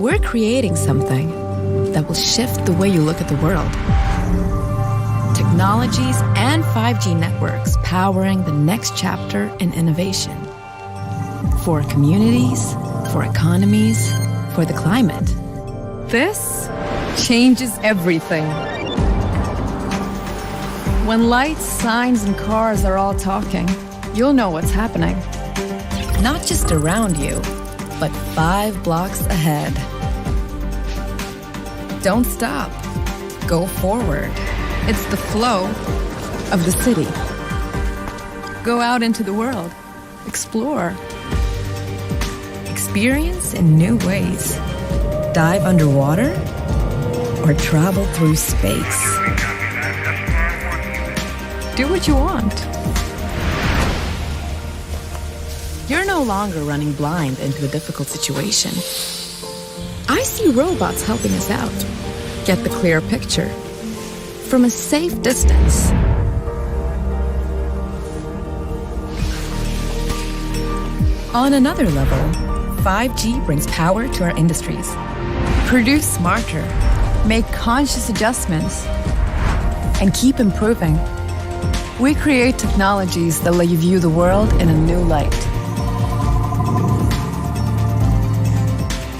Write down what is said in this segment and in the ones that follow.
We're creating something that will shift the way you look at the world. Technologies and 5G networks powering the next chapter in innovation. For communities, for economies, for the climate. This changes everything. When lights, signs, and cars are all talking, you'll know what's happening. Not just around you, but 5 blocks ahead. Don't stop. Go forward. It's the flow of the city. Go out into the world. Explore. Experience in new ways. Dive underwater or travel through space. Do what you want. You're no longer running blind into a difficult situation. I see robots helping us out. Get the clear picture from a safe distance. On another level, 5G brings power to our industries. Produce smarter, make conscious adjustments, and keep improving. We create technologies that let you view the world in a new light.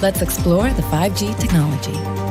Let's explore the 5G technology.